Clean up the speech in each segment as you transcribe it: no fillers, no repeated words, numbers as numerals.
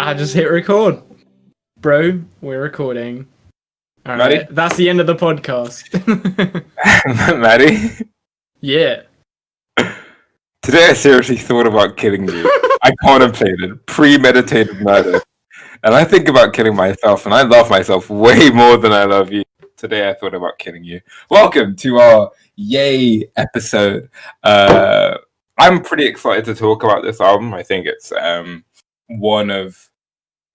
I just hit record. Bro, we're recording. All Mattie? right, that's the end of the podcast. Mattie? Yeah. Today I seriously thought about killing you. I contemplated premeditated murder. And I think about killing myself, and I love myself way more than I love you. Today I thought about killing you. Welcome to our Yay episode. I'm pretty excited to talk about this album. I think it's one of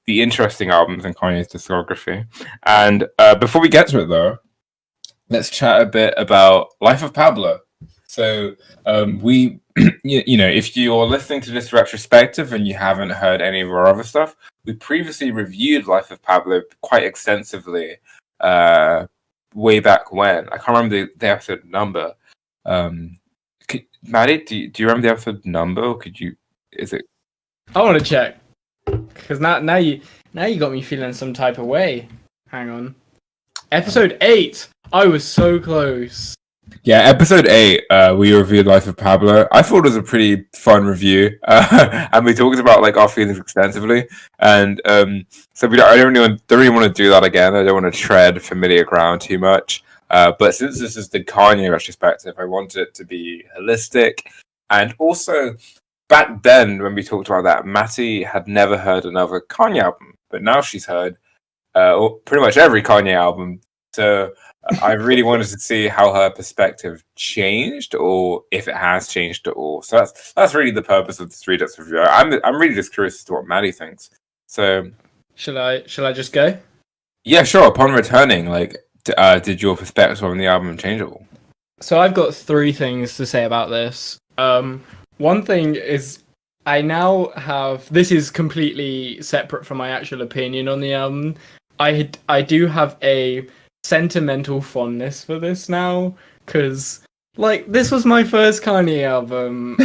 the interesting albums in Kanye's discography. And before we get to it, though, let's chat a bit about Life of Pablo. So we, if you're listening to this retrospective and you haven't heard any of our other stuff, we previously reviewed Life of Pablo quite extensively way back when. I can't remember the episode number. Mattie, do you remember the episode number? Or is it? I want to check. Because now you got me feeling some type of way. Hang on. Episode 8. I was so close. Yeah, episode 8, we reviewed Life of Pablo. I thought it was a pretty fun review, and we talked about like our feelings extensively. And so I don't really want to do that again. I don't want to tread familiar ground too much. But since this is the Kanye retrospective, I want it to be holistic. And also, back then when we talked about that, Mattie had never heard another Kanye album, but now she's heard pretty much every Kanye album. So I really wanted to see how her perspective changed, or if it has changed at all. So that's really the purpose of this Redux review. I'm really just curious as to what Mattie thinks. So shall I just go? Yeah, sure. Upon returning, did your perspective on the album change at all? So I've got 3 things to say about this. One thing is I now have, this is completely separate from my actual opinion on the album. I do have a sentimental fondness for this now, because this was my first Kanye album,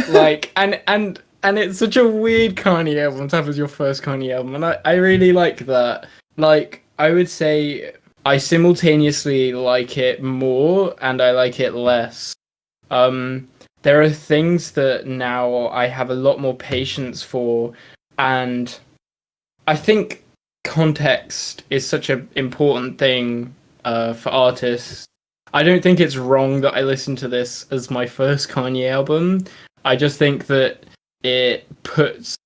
and it's such a weird Kanye album to have as your first Kanye album, and I really like that. I would say I simultaneously like it more and I like it less. There are things that now I have a lot more patience for, and I think context is such an important thing for artists. I don't think it's wrong that I listened to this as my first Kanye album. I just think that it puts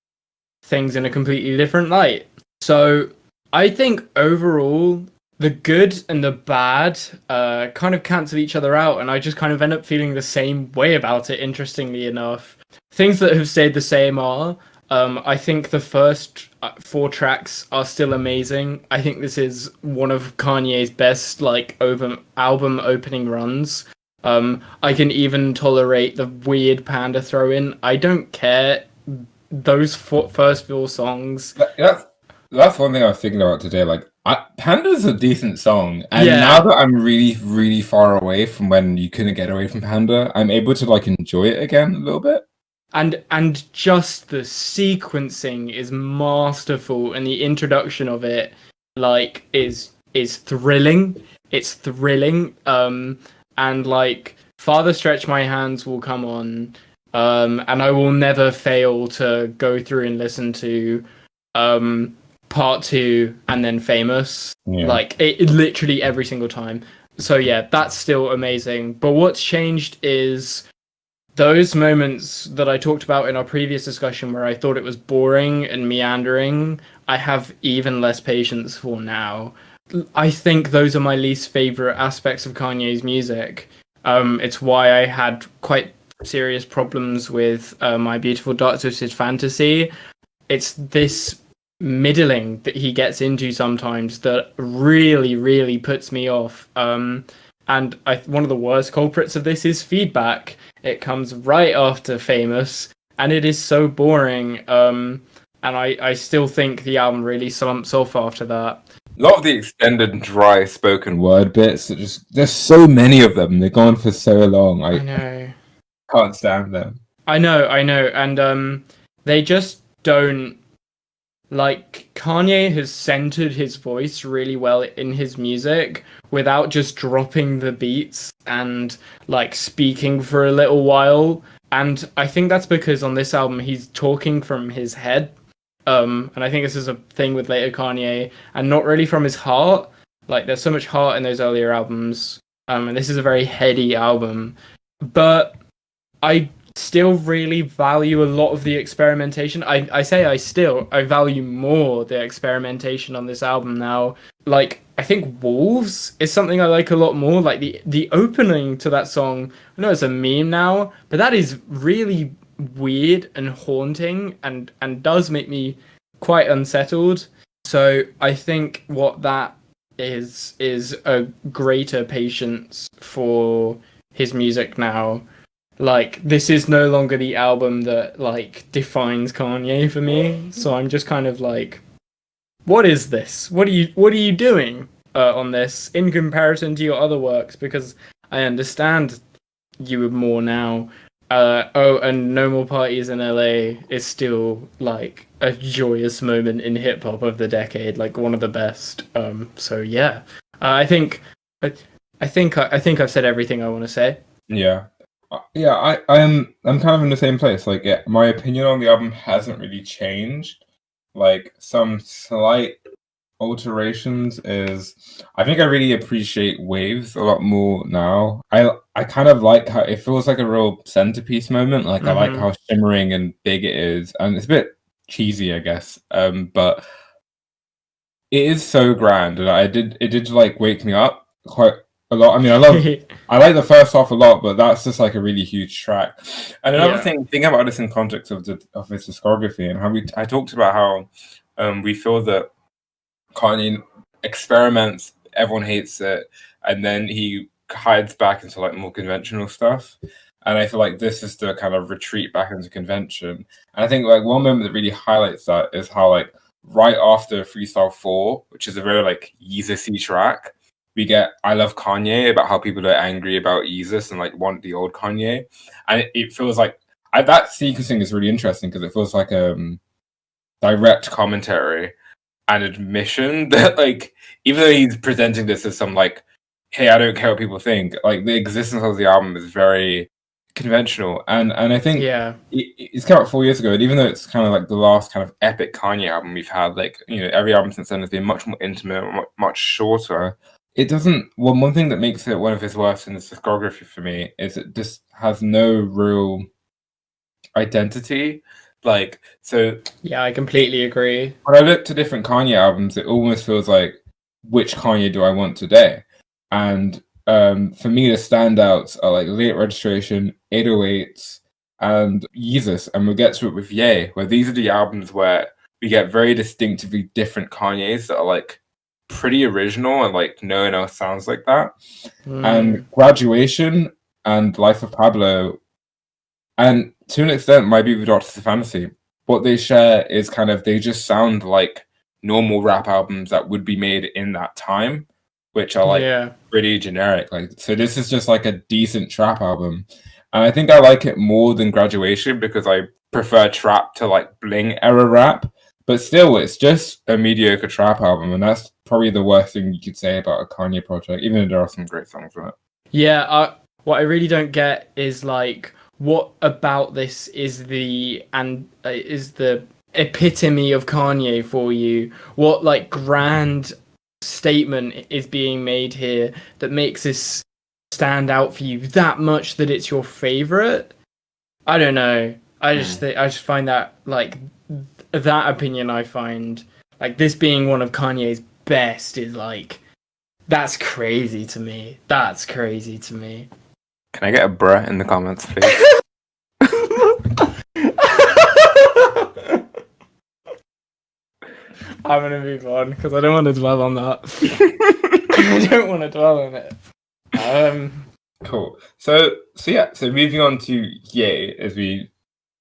things in a completely different light. So I think overall, the good and the bad kind of cancel each other out, and I just kind of end up feeling the same way about it, interestingly enough. Things that have stayed the same are, I think the first 4 tracks are still amazing. I think this is one of Kanye's best album opening runs. I can even tolerate the weird Panda throw in. I don't care. Those first 4 songs. That's one thing I was thinking about today. Panda's a decent song, and now that I'm really, really far away from when you couldn't get away from Panda, I'm able to enjoy it again a little bit. And just the sequencing is masterful, and the introduction of it is thrilling. It's thrilling. And Farther Stretch My Hands will come on, and I will never fail to go through and listen to Part 2 and then Famous. Yeah. It literally every single time. So yeah, that's still amazing. But what's changed is those moments that I talked about in our previous discussion where I thought it was boring and meandering, I have even less patience for now. I think those are my least favorite aspects of Kanye's music. It's why I had quite serious problems with My Beautiful Dark Twisted Fantasy. It's this middling that he gets into sometimes that really, really puts me off. And one of the worst culprits of this is Feedback. It comes right after Famous, and it is so boring. And I still think the album really slumps off after that. A lot of the extended dry spoken word bits, there's so many of them. They're gone for so long. I know. Can't stand them. I know. And they just don't. Kanye has centered his voice really well in his music without just dropping the beats and speaking for a little while. And I think that's because on this album he's talking from his head, And I think this is a thing with later Kanye, and not really from his heart. Like, there's so much heart in those earlier albums, and this is a very heady album. But I still really value a lot of the experimentation. I say I value more the experimentation on this album now. Like, I think Wolves is something I like a lot more. Like, the opening to that song, I know it's a meme now, but that is really weird and haunting, and does make me quite unsettled. So I think what that is a greater patience for his music now. Like, this is no longer the album that like defines Kanye for me. So I'm just kind of like, what is this? What are you doing on this in comparison to your other works? Because I understand you would more now. And No More Parties in LA is still like a joyous moment in hip hop of the decade, like one of the best. So yeah, I think I've said everything I want to say. Yeah. I'm kind of in the same place. Like, yeah, my opinion on the album hasn't really changed. Like, some slight alterations is, I think I really appreciate Waves a lot more now. I kind of like how it feels like a real centerpiece moment. Like, I like how shimmering and big it is, and it's a bit cheesy, I guess. But it is so grand, and it did like wake me up quite a lot. I mean, I like the first half a lot, but that's just like a really huge track. And another thing, thinking about this in context of his discography, and how I talked about how we feel that Kanye experiments, everyone hates it, and then he hides back into like more conventional stuff. And I feel like this is the kind of retreat back into convention. And I think like one moment that really highlights that is how like right after Freestyle 4, which is a very like Yeezus-y track, we get I Love Kanye, about how people are angry about Yeezus and like want the old Kanye. And it feels like that sequencing is really interesting because it feels like direct commentary and admission that like, even though he's presenting this as some like, hey, I don't care what people think, like the existence of the album is very conventional. And I think it's come out 4 years ago, and even though it's kind of like the last kind of epic Kanye album we've had, like, you know, every album since then has been much more intimate, much shorter. It doesn't. One thing that makes it one of his worst in his discography for me is it just has no real identity. Like, so yeah, I completely agree. When I look to different Kanye albums, it almost feels like, which Kanye do I want today? And for me, the standouts are like Late Registration, 808s, and Yeezus. And we'll get to it with Ye, where these are the albums where we get very distinctively different Kanyes that are like pretty original and like no one else sounds like that. And Graduation and Life of Pablo, and to an extent, might be with Doctors of Fantasy. What they share is kind of, they just sound like normal rap albums that would be made in that time, which are like pretty generic. Like, so this is just like a decent trap album. And I think I like it more than Graduation because I prefer trap to like bling era rap. But still, it's just a mediocre trap album, and that's probably the worst thing you could say about a Kanye project, even though there are some great songs on it. Yeah, what I really don't get is like, what about this is the epitome of Kanye for you? What like grand statement is being made here that makes this stand out for you that much that it's your favorite? I don't know. I just find that like that opinion, I find like this being one of Kanye's best is like, that's crazy to me. That's crazy to me. Can I get a bruh in the comments, please? I'm gonna move on because I don't want to dwell on that. I don't want to dwell on it. Cool. So moving on to Ye, as we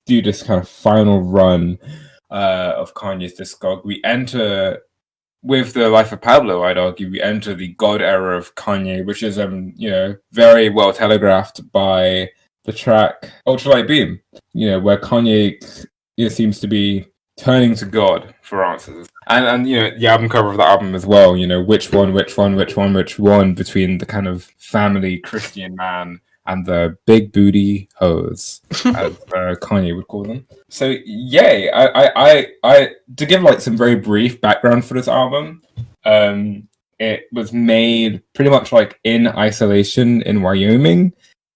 do this kind of final run of Kanye's discog, we enter with the Life of Pablo. I'd argue we enter the God era of Kanye, which is very well telegraphed by the track Ultralight Beam. Where Kanye seems to be turning to God for answers, and the album cover of the album as well. Which one between the kind of family Christian man and the big booty hoes, as Kanye would call them. So yay! I to give like some very brief background for this album. It was made pretty much like in isolation in Wyoming.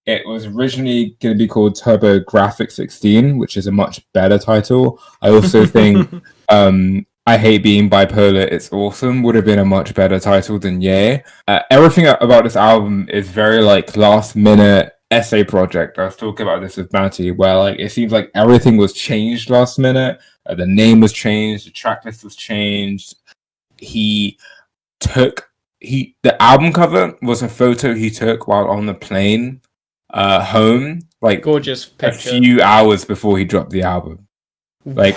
It was originally going to be called TurboGrafx 16, which is a much better title. I also think I Hate Being Bipolar, It's Awesome would have been a much better title than Yay. Everything about this album is very like last minute essay project. I was talking about this with Mattie, where like it seems like everything was changed last minute. The name was changed, the track list was changed. The album cover was a photo he took while on the plane home, like Gorgeous picture. a few hours before he dropped the album. Like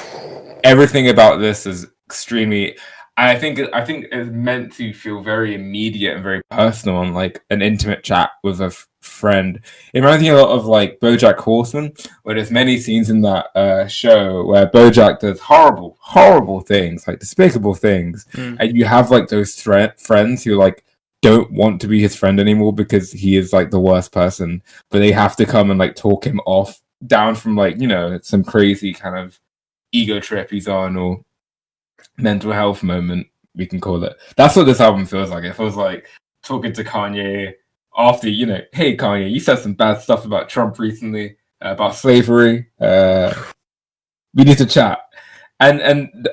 everything about this is extremely. I think it's meant to feel very immediate and very personal, and like an intimate chat with a friend. It reminds me a lot of like BoJack Horseman, where there's many scenes in that show where BoJack does horrible things, like despicable things, and you have like those friends who like don't want to be his friend anymore because he is like the worst person, but they have to come and like talk him off down from like, you know, some crazy kind of ego trip he's on, or mental health moment, we can call it. That's what this album feels like. It feels like talking to Kanye after, you know, hey Kanye, you said some bad stuff about Trump recently, about slavery. We need to chat. And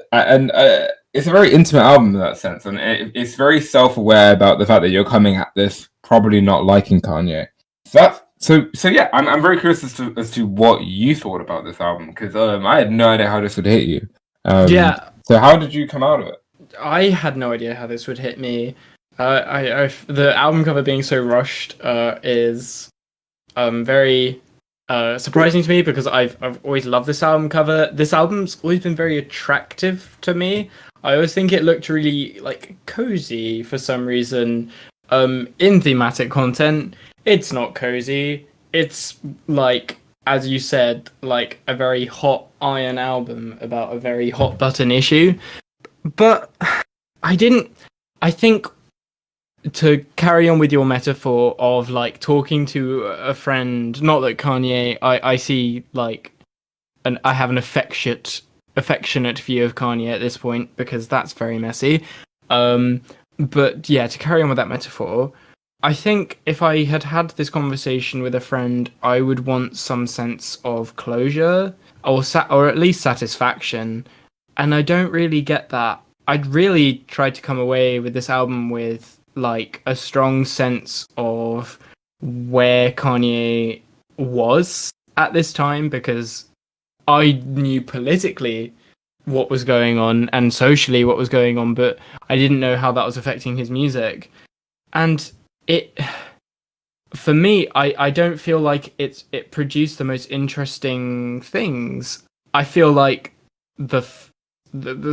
it's a very intimate album in that sense, and it's very self-aware about the fact that you're coming at this probably not liking Kanye. So yeah, I'm very curious as to what you thought about this album, because I had no idea how this would hit you. Yeah. So how did you come out of it? I had no idea how this would hit me. The album cover being so rushed is very surprising to me, because I've always loved this album cover. This album's always been very attractive to me. I always think it looked really like cozy for some reason. In thematic content, it's not cozy. It's like, as you said, like a very hot iron album about a very hot button issue. But I think, to carry on with your metaphor of like talking to a friend, not that Kanye, I see like, I have an affectionate view of Kanye at this point, because that's very messy. But yeah, to carry on with that metaphor, I think if I had this conversation with a friend, I would want some sense of closure, or at least satisfaction, and I don't really get that. I'd really tried to come away with this album with like a strong sense of where Kanye was at this time, because I knew politically what was going on and socially what was going on, but I didn't know how that was affecting his music. And for me, I don't feel like it produced the most interesting things. I feel like the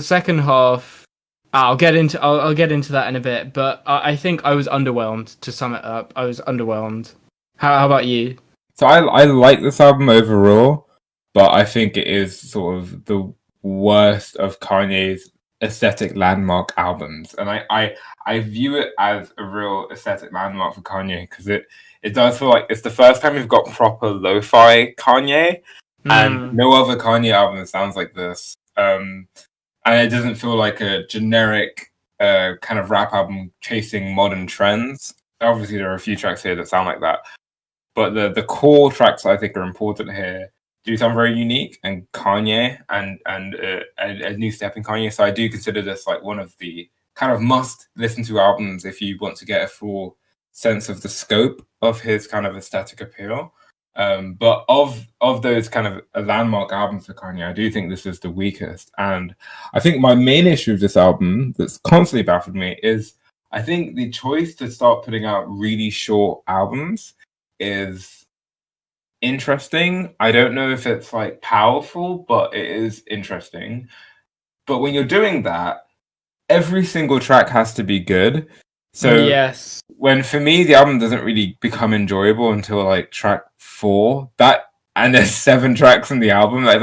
second half, I'll get into that in a bit, but I think I was underwhelmed. To sum it up, I was underwhelmed. How about you? So I like this album overall, but I think it is sort of the worst of Kanye's aesthetic landmark albums, and I view it as a real aesthetic landmark for Kanye, because it does feel like it's the first time we've got proper lo-fi Kanye, and no other Kanye album sounds like this. And it doesn't feel like a generic kind of rap album chasing modern trends. Obviously, there are a few tracks here that sound like that, but the core tracks I think are important here do sound very unique and Kanye, and a new step in Kanye. So I do consider this like one of the kind of must listen to albums if you want to get a full sense of the scope of his kind of aesthetic appeal. But of those kind of a landmark albums for Kanye, I do think this is the weakest. And I think my main issue with this album that's constantly baffled me is I think the choice to start putting out really short albums is interesting. I don't know if it's like powerful, but it is interesting. But when you're doing that, every single track has to be good. So yes, when for me the album doesn't really become enjoyable until like track 4, and there's 7 tracks in the album, like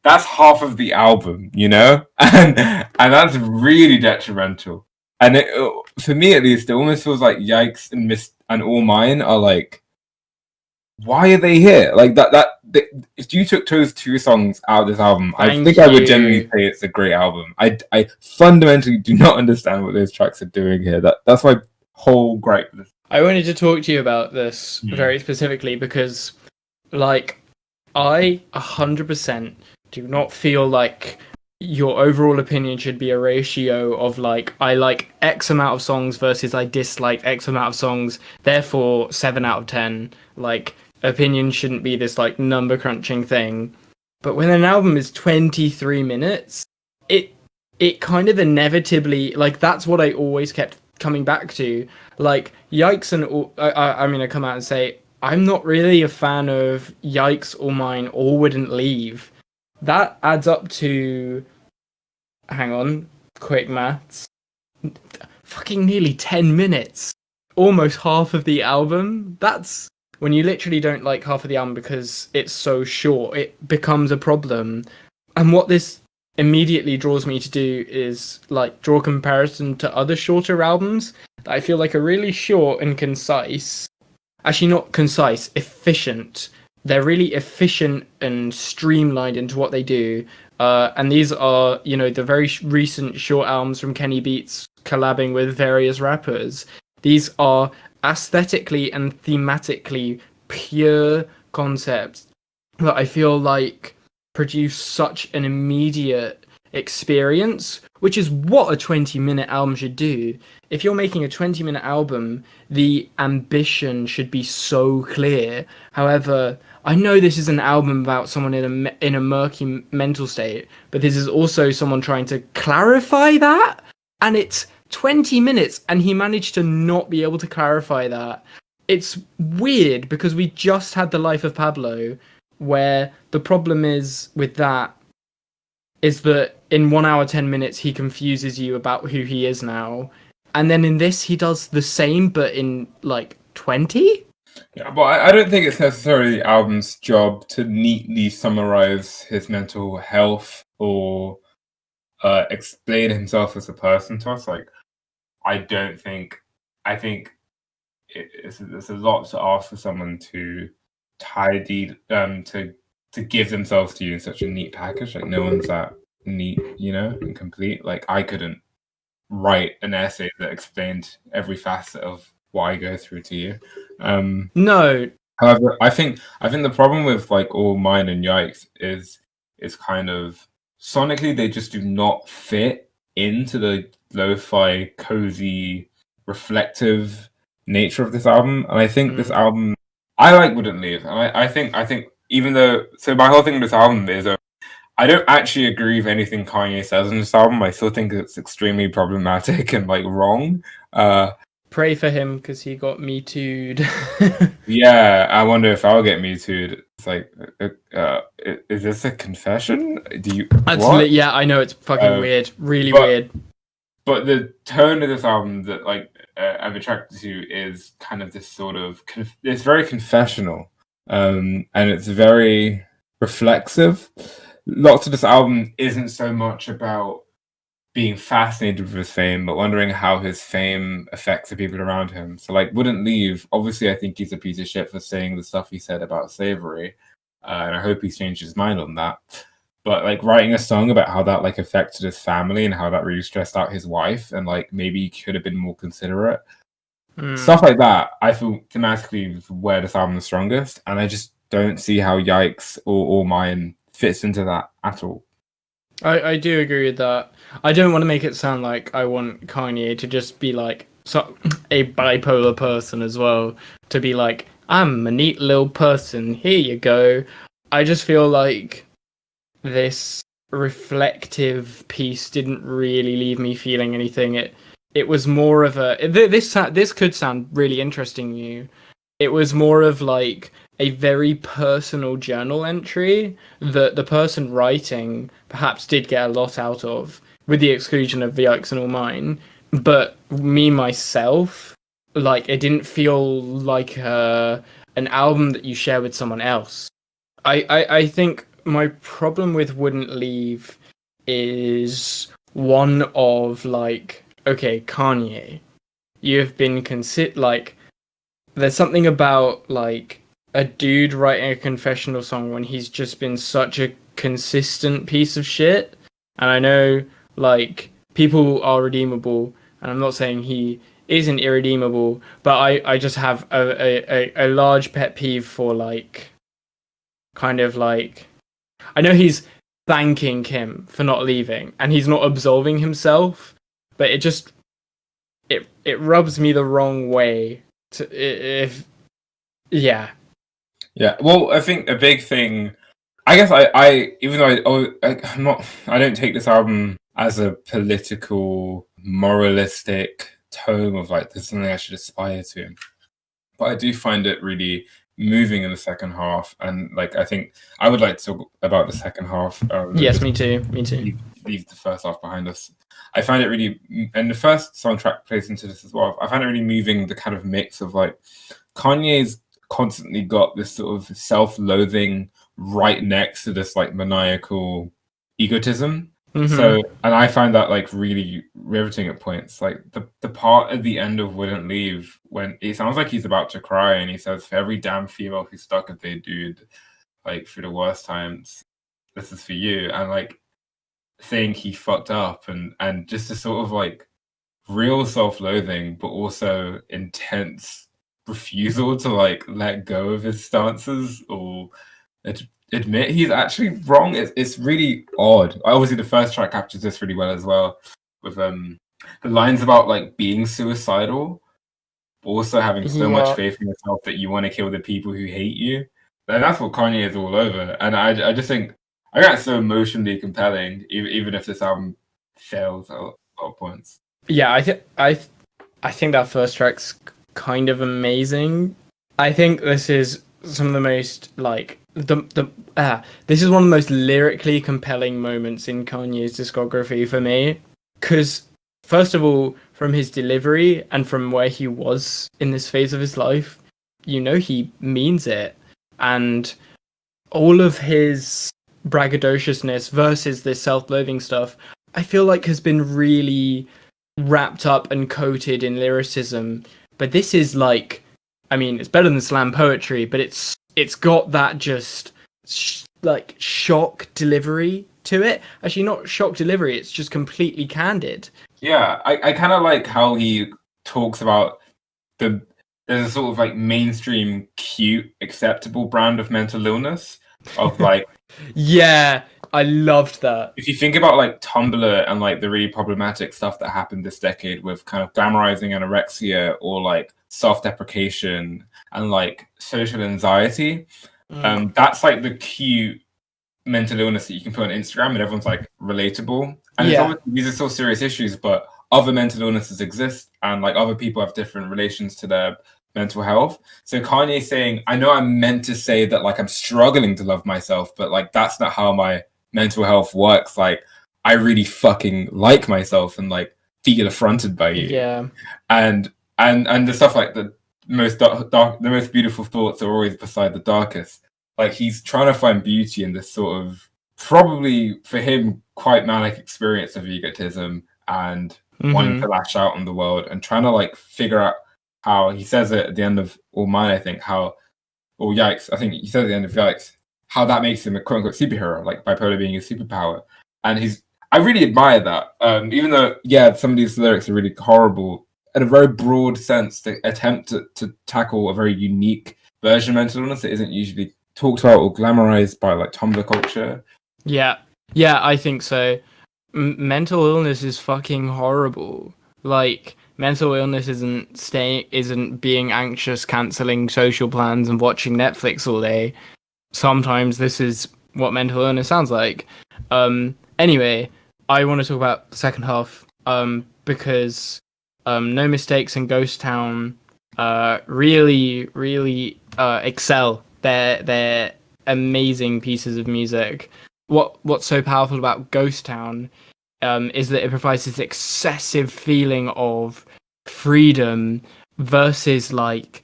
that's half of the album, you know, and that's really detrimental. And for me at least, it almost feels like Yikes and Mist and All Mine are like why are they here? Like if you took those two songs out of this album, I Thank think I would you. generally say it's a great album. I fundamentally do not understand what those tracks are doing here. That's my whole gripe with this. I wanted to talk to you about this very specifically because, like, I 100% do not feel like your overall opinion should be a ratio of like I like X amount of songs versus I dislike X amount of songs. Therefore, 7 out of 10. Like, opinion shouldn't be this like number crunching thing. But when an album is 23 minutes, it kind of inevitably, like, that's what I always kept coming back to. Like, Yikes and I'm gonna come out and say I'm not really a fan of Yikes or Mine or Wouldn't Leave. That adds up to, hang on, quick maths, fucking nearly 10 minutes, almost half of the album. That's when you literally don't like half of the album because it's so short, it becomes a problem. And what this immediately draws me to do is like draw a comparison to other shorter albums that I feel like are really short and concise. Actually, not concise, efficient. They're really efficient and streamlined into what they do. And these are, you know, the very recent short albums from Kenny Beats collabing with various rappers. These are aesthetically and thematically pure concepts that I feel like produce such an immediate experience, which is what a 20-minute album should do. If you're making a 20-minute album, the ambition should be so clear. However, I know this is an album about someone in a murky mental state, but this is also someone trying to clarify that, and it's 20 minutes, and he managed to not be able to clarify that. It's weird because we just had the Life of Pablo, where the problem is with that is that in 1 hour 10 minutes he confuses you about who he is now, and then in this he does the same but in like 20. Yeah, but I don't think it's necessarily the album's job to neatly summarize his mental health or explain himself as a person to us. Like, I think it's a lot to ask for someone to tidy to give themselves to you in such a neat package. Like, no one's that neat, you know, and complete. Like, I couldn't write an essay that explained every facet of what I go through to you. No. However, I think the problem with like All Mine and Yikes is kind of sonically they just do not fit into the lo-fi, cozy, reflective nature of this album. And I think this album, I like Wouldn't Leave, and I think even though, so my whole thing with this album is I don't actually agree with anything Kanye says in this album. I still think it's extremely problematic and like wrong. Pray for him because he got Me Too'd. Yeah, I wonder if I'll get Me Too'd. It's like, is this a confession? Yeah, I know, it's fucking weird, really weird. But the tone of this album that like I'm attracted to is kind of this sort of it's very confessional, and it's very reflexive. Lots of this album isn't so much about being fascinated with his fame, but wondering how his fame affects the people around him. So, like, Wouldn't Leave, obviously, I think he's a piece of shit for saying the stuff he said about slavery, and I hope he's changed his mind on that. But, like, writing a song about how that, like, affected his family and how that really stressed out his wife, and, like, maybe he could have been more considerate. Stuff like that, I feel thematically where this album is strongest, and I just don't see how Yikes or All Mine fits into that at all. I do agree with that. I don't want to make it sound like I want Kanye to just be like a bipolar person as well. To be like, I'm a neat little person, here you go. I just feel like this reflective piece didn't really leave me feeling anything. It was more of a... This could sound really interesting to you. It was more of like a very personal journal entry that the person writing perhaps did get a lot out of, with the exclusion of the Yikes and All Mine. But me, myself, like, it didn't feel like an album that you share with someone else. I think my problem with Wouldn't Leave is one of, like, okay, Kanye, you've been like, there's something about, like, a dude writing a confessional song when he's just been such a consistent piece of shit. And I know, like, people are redeemable, and I'm not saying he isn't irredeemable, but I just have a large pet peeve for, like, kind of like, I know he's thanking Kim for not leaving, and he's not absolving himself, but it rubs me the wrong way to if yeah. Yeah, well, I think a big thing. I guess I even though I'm not, I don't take this album as a political, moralistic tome of like there's something I should aspire to, but I do find it really moving in the second half, and like I think I would like to talk about the second half. Yes, me too. Me too. Leave the first half behind us. I find it really, and the first soundtrack plays into this as well. I find it really moving, the kind of mix of like Kanye's constantly got this sort of self-loathing right next to this like maniacal egotism. So, and I find that like really riveting at points. Like the part at the end of Wouldn't Leave, when it sounds like he's about to cry, and he says, "For every damn female who's stuck with their dude, like through the worst times, this is for you." And like saying he fucked up, and just a sort of like real self-loathing, but also intense refusal to like let go of his stances or admit he's actually wrong. It's really odd. Obviously, the first track captures this really well as well, with the lines about like being suicidal, but also having so much faith in yourself that you want to kill the people who hate you. And that's what Kanye is all over. And I just think I got so emotionally compelling, even if this album fails at a lot of points. Yeah, I think that first track's kind of amazing. I think this is some of the most like this is one of the most lyrically compelling moments in Kanye's discography for me, because first of all, from his delivery and from where he was in this phase of his life, you know he means it, and all of his braggadociousness versus this self-loathing stuff, I feel like has been really wrapped up and coated in lyricism. But this is like, I mean, it's better than slam poetry, but it's got that just like shock delivery to it. Actually, not shock delivery, it's just completely candid. Yeah, I kind of like how he talks about there's a sort of like mainstream, cute, acceptable brand of mental illness of like yeah, I loved that. If you think about like Tumblr and like the really problematic stuff that happened this decade with kind of glamorizing anorexia or like self-deprecation and like social anxiety, that's like the cute mental illness that you can put on Instagram and everyone's like relatable. And it's obviously, these are still serious issues, but other mental illnesses exist and like other people have different relations to their mental health. So Kanye saying, I know I'm meant to say that like I'm struggling to love myself, but like that's not how my mental health works. Like I really fucking like myself and like feel affronted by you. Yeah. And the stuff like the most dark, the most beautiful thoughts are always beside the darkest. Like he's trying to find beauty in this sort of probably for him quite manic experience of egotism and wanting to lash out on the world and trying to like figure out how he says it at the end of All Mine, I think, how, or Yikes, I think he said at the end of Yikes, how that makes him a quote unquote superhero, like bipolar being his superpower. And I really admire that. Even though, yeah, some of these lyrics are really horrible, in a very broad sense, to attempt to tackle a very unique version of mental illness that isn't usually talked about or glamorized by like Tumblr culture. Yeah, I think so. Mental illness is fucking horrible. Like, mental illness isn't being anxious, cancelling social plans and watching Netflix all day. Sometimes this is what mental illness sounds like. Anyway, I want to talk about the second half because No Mistakes and Ghost Town really excel. They're amazing pieces of music. What's so powerful about Ghost Town is that it provides this excessive feeling of freedom versus like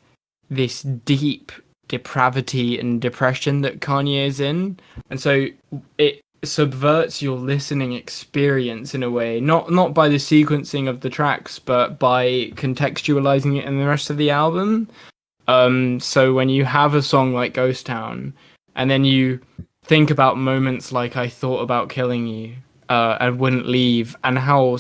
this deep depravity and depression that Kanye is in, and so it subverts your listening experience in a way, not by the sequencing of the tracks, but by contextualizing it in the rest of the album. So when you have a song like Ghost Town, and then you think about moments like I thought about killing you, and wouldn't leave, and how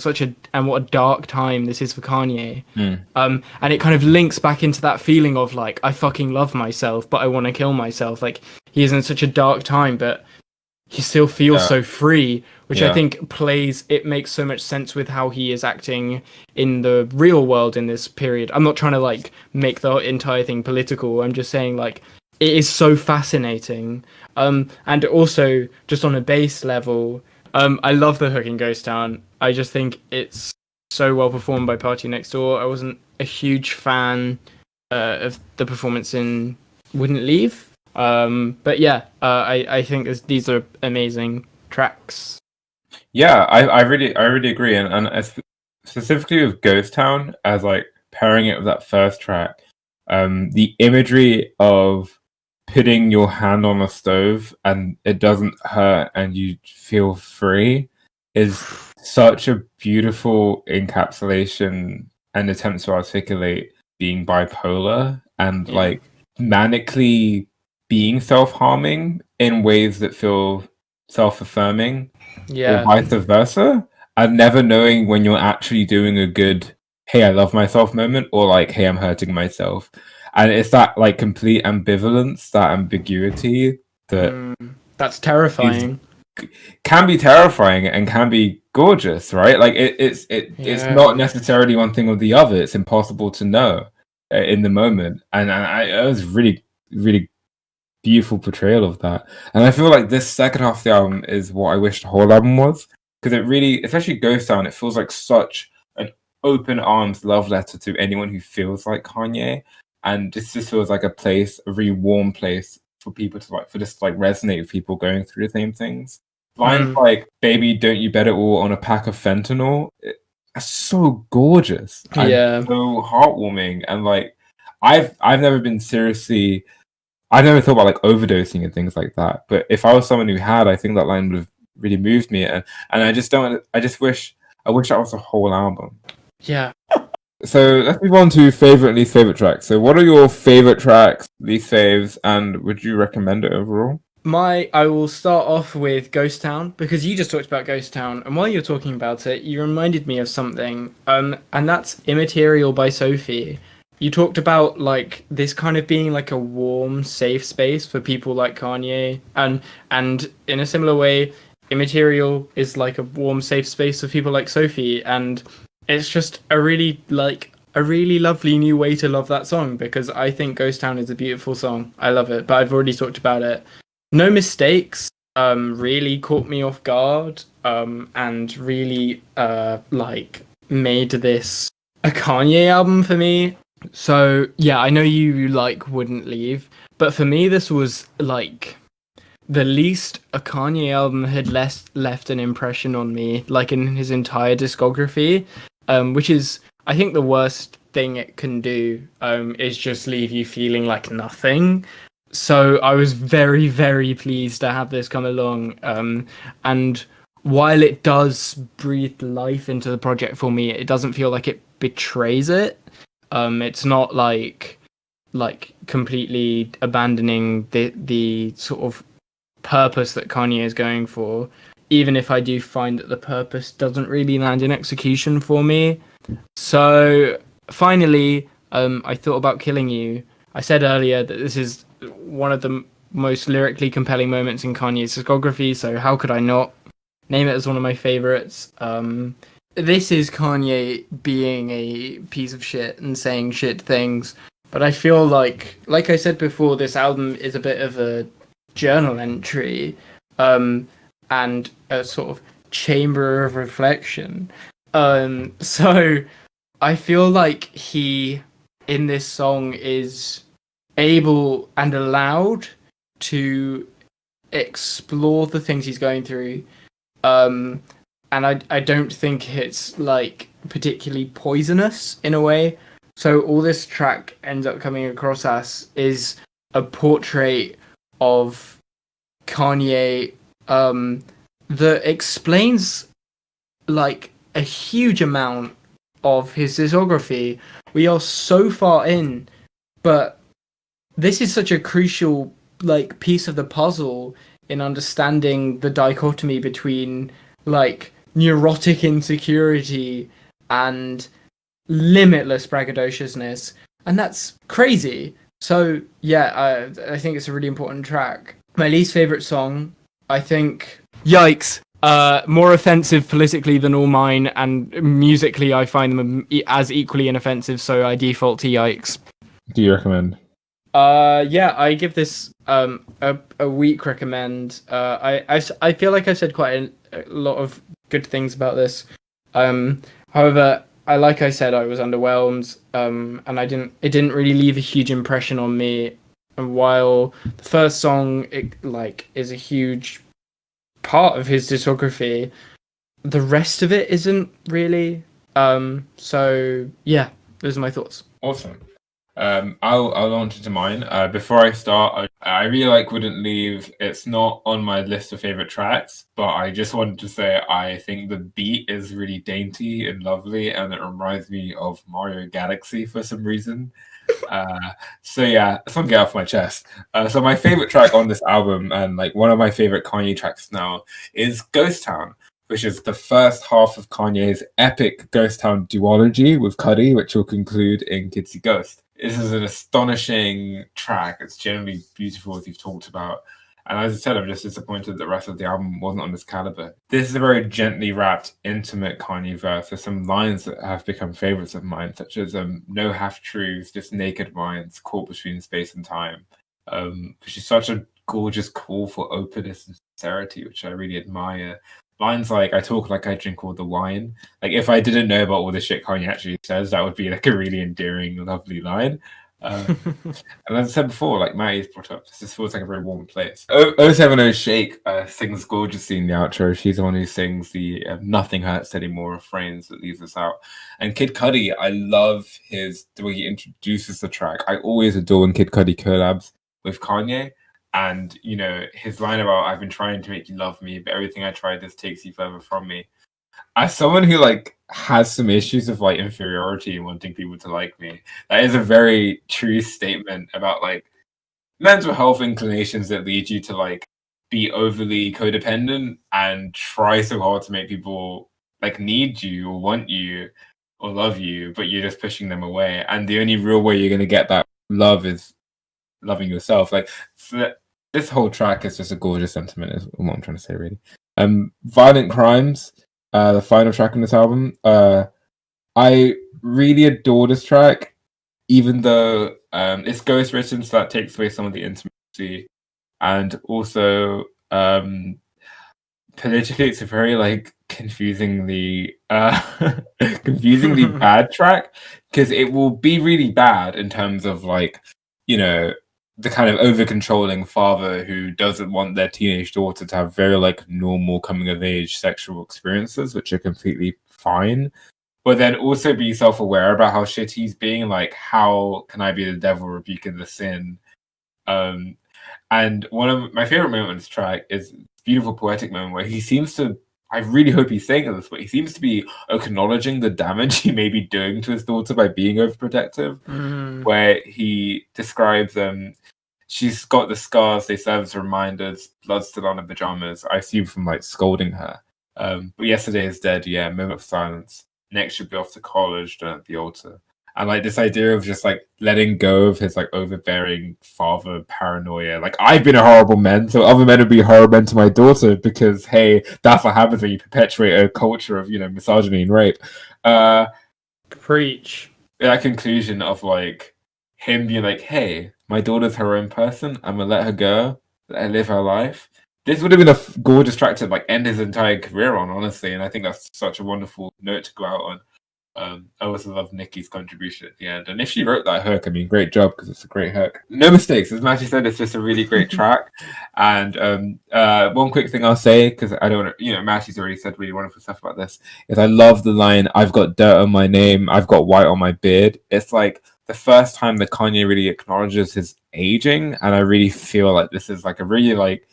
and what a dark time this is for Kanye. And it kind of links back into that feeling of like I fucking love myself, but I want to kill myself. Like he is in such a dark time, but he still feels so free, which I think it makes so much sense with how he is acting in the real world in this period. I'm not trying to like make the entire thing political. I'm just saying like it is so fascinating. And also just on a base level, I love the hook in Ghost Town. I just think it's so well performed by Party Next Door. I wasn't a huge fan of the performance in Wouldn't Leave. But yeah, I think these are amazing tracks. Yeah, I really agree, and specifically with Ghost Town, as like pairing it with that first track, the imagery of putting your hand on a stove and it doesn't hurt and you feel free is such a beautiful encapsulation and attempt to articulate being bipolar and like manically being self-harming in ways that feel self-affirming, or vice versa, and never knowing when you're actually doing a good "Hey, I love myself" moment, or like "Hey, I'm hurting myself." And it's that like complete ambivalence, that ambiguity that that's terrifying. Can be terrifying and can be gorgeous, right? Like it's not necessarily one thing or the other. It's impossible to know in the moment, and it was really beautiful portrayal of that. And I feel like this second half of the album is what I wish the whole album was, because it really, especially Ghost Town, it feels like such an open arms love letter to anyone who feels like Kanye, and this just feels like a place, a really warm place for people to like, for this to like resonate with people going through the same things. Lines like "Baby, don't you bet it all on a pack of fentanyl" are so gorgeous and so heartwarming, and like I've never been seriously. I've never thought about like overdosing and things like that. But if I was someone who had, I think that line would have really moved me. And I just don't. I wish that was a whole album. Yeah. So let's move on to favorite and least favorite tracks. So what are your favorite tracks, least faves, and would you recommend it overall? I will start off with Ghost Town, because you just talked about Ghost Town, and while you're talking about it, you reminded me of something. And that's Immaterial by Sophie. You talked about like this kind of being like a warm, safe space for people like Kanye, and in a similar way, Immaterial is like a warm, safe space for people like Sophie, and it's just a really lovely new way to love that song, because I think Ghost Town is a beautiful song. I love it, but I've already talked about it. No Mistakes really caught me off guard, and really like made this a Kanye album for me. So yeah, I know you like Wouldn't Leave, but for me this was like the least a Kanye album had left an impression on me, like in his entire discography, which is I think the worst thing it can do, is just leave you feeling like nothing. So I was very, very pleased to have this come along, and while it does breathe life into the project for me, it doesn't feel like it betrays it. It's not like completely abandoning the sort of purpose that Kanye is going for, even if I do find that the purpose doesn't really land in execution for me. So finally, I thought about Killing You. I said earlier that this is one of the most lyrically compelling moments in Kanye's discography, so how could I not name it as one of my favorites? This is Kanye being a piece of shit and saying shit things, but I feel like I said before, this album is a bit of a journal entry, and a sort of chamber of reflection. So I feel like he, in this song, is able and allowed to explore the things he's going through, and I don't think it's like particularly poisonous in a way. So all this track ends up coming across as is a portrait of Kanye, that explains like a huge amount of his discography. We are so far in, but this is such a crucial like piece of the puzzle in understanding the dichotomy between like neurotic insecurity and limitless braggadociousness, and that's crazy. So yeah, I think it's a really important track. My least favorite song, I think. Yikes. More offensive politically than all mine, and musically, I find them as equally inoffensive. So I default to Yikes. Do you recommend? Yeah, I give this a weak recommend. I feel like I've said quite a lot of good things about this. However, like I said, I was underwhelmed. And it didn't really leave a huge impression on me. And while the first song is a huge part of his discography, the rest of it isn't really. So yeah, those are my thoughts. Awesome. I'll launch into mine. Before I start, I really like Wouldn't Leave. It's not on my list of favorite tracks, but I just wanted to say I think the beat is really dainty and lovely, and it reminds me of Mario Galaxy for some reason. So yeah, something get off my chest. So my favorite track on this album, and like one of my favorite Kanye tracks now, is Ghost Town, which is the first half of Kanye's epic Ghost Town duology with Cudi, which will conclude in Kids See Ghost. This is an astonishing track. It's generally beautiful, as you've talked about. And as I said, I'm just disappointed that the rest of the album wasn't on this caliber. This is a very gently rapped, intimate Kanye verse. There's some lines that have become favorites of mine, such as no half-truths, just naked minds caught between space and time, which is such a gorgeous call for openness and sincerity, which I really admire. Lines like, I talk like I drink all the wine. Like, if I didn't know about all the shit Kanye actually says, that would be like a really endearing, lovely line. And as I said before, like Mattie's brought up, this feels like a very warm place. 070 Shake sings gorgeously in the outro. She's the one who sings the Nothing Hurts Anymore refrains that leaves us out. And Kid Cudi, I love the way he introduces the track. I always adore when Kid Cudi collabs with Kanye. And, you know, his line about, I've been trying to make you love me, but everything I tried just takes you further from me. As someone who, like, has some issues of, like, inferiority and wanting people to like me, that is a very true statement about, like, mental health inclinations that lead you to, like, be overly codependent and try so hard to make people, like, need you or want you or love you, but you're just pushing them away. And the only real way you're going to get that love is loving yourself. Like, this whole track is just a gorgeous sentiment, is what I'm trying to say, really. Violent Crimes, the final track on this album. I really adore this track, even though it's ghost written, so that takes away some of the intimacy. And also, politically, it's a very, like, confusingly bad track, because it will be really bad in terms of, like, you know, the kind of over-controlling father who doesn't want their teenage daughter to have very, like, normal coming-of-age sexual experiences, which are completely fine. But then also be self-aware about how shit he's being. Like, how can I be the devil rebuking the sin? And one of my favorite moments on this track is this beautiful poetic moment where he seems to, I really hope he's saying this, but he seems to be acknowledging the damage he may be doing to his daughter by being overprotective, where he describes she's got the scars, they serve as reminders, blood still on her pajamas, I assume from, like, scolding her. But yesterday is dead, yeah, moment of silence. Next should be off to college, done at the altar. And, like, this idea of just, like, letting go of his, like, overbearing father paranoia. Like, I've been a horrible man, so other men would be horrible men to my daughter because, hey, that's what happens when you perpetuate a culture of, you know, misogyny and rape. Preach. That conclusion of, like, him being like, hey, my daughter's her own person. I'm going to let her go, let her live her life. This would have been a gorgeous track to, like, end his entire career on, honestly. And I think that's such a wonderful note to go out on. I also love Nicki's contribution at the end. And if she wrote that hook, I mean, great job, because it's a great hook. No mistakes. As Matty said, it's just a really great track. And one quick thing I'll say, because I don't, you know, Matty's already said really wonderful stuff about this, is I love the line, I've got dirt on my name, I've got white on my beard. It's like the first time that Kanye really acknowledges his aging. And I really feel like this is like a really, like,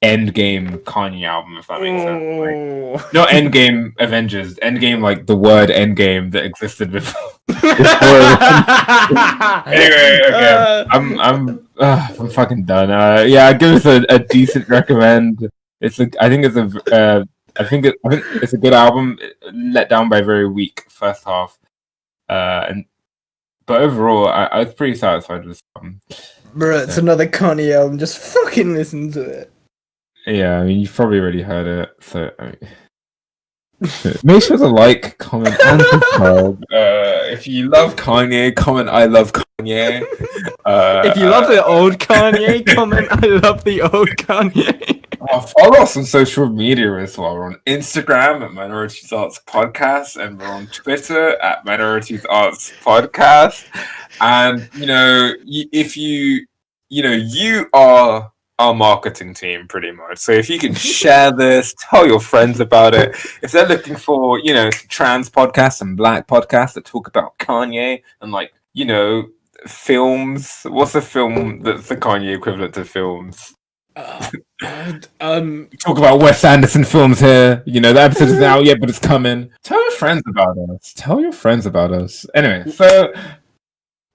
Endgame Kanye album, if that makes sense. Like, Oh. not Endgame Avengers, Endgame like the word Endgame that existed before. Anyway, okay, I'm fucking done. Yeah, give us a decent recommend. I think it's a good album. Let down by a very weak first half, but overall, I was pretty satisfied with this album. Bro, it's another Kanye album. Just fucking listen to it. Yeah, I mean, you've probably already heard it, so make sure to like, comment, and subscribe. If you love Kanye, comment I love Kanye. If you love the old Kanye, comment I love the old Kanye. Follow us on social media as well. We're on Instagram at Minorities Arts Podcast, and we're on Twitter at Minorities Arts Podcast. And if you are our marketing team, pretty much. So if you can share this, tell your friends about it. If they're looking for trans podcasts and black podcasts that talk about Kanye and films. What's a film that's the Kanye equivalent to films? Talk about Wes Anderson films here. The episode isn't out yet, but it's coming. Tell your friends about us. Anyway, so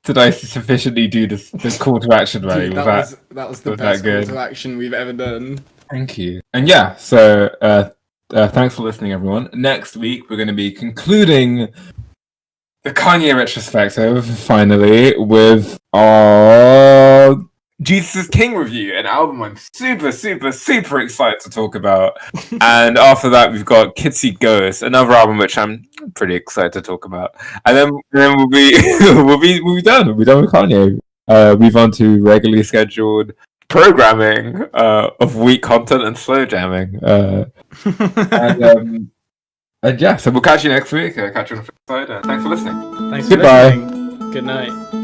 did I sufficiently do this call to action, Matty? That was the best call to action we've ever done. Thank you. And yeah, so thanks for listening, everyone. Next week we're going to be concluding the Kanye retrospective finally with our Jesus is King review, an album I'm super, super, super excited to talk about. And after that, we've got Kitsy Ghost, another album which I'm pretty excited to talk about. And then we'll be we'll be done. We'll be done with Kanye. Move on to regularly scheduled programming of weak content and slow jamming. And yeah, so we'll catch you next week. Catch you on the flip side. Thanks for listening. Thanks Goodbye. For listening. Good night.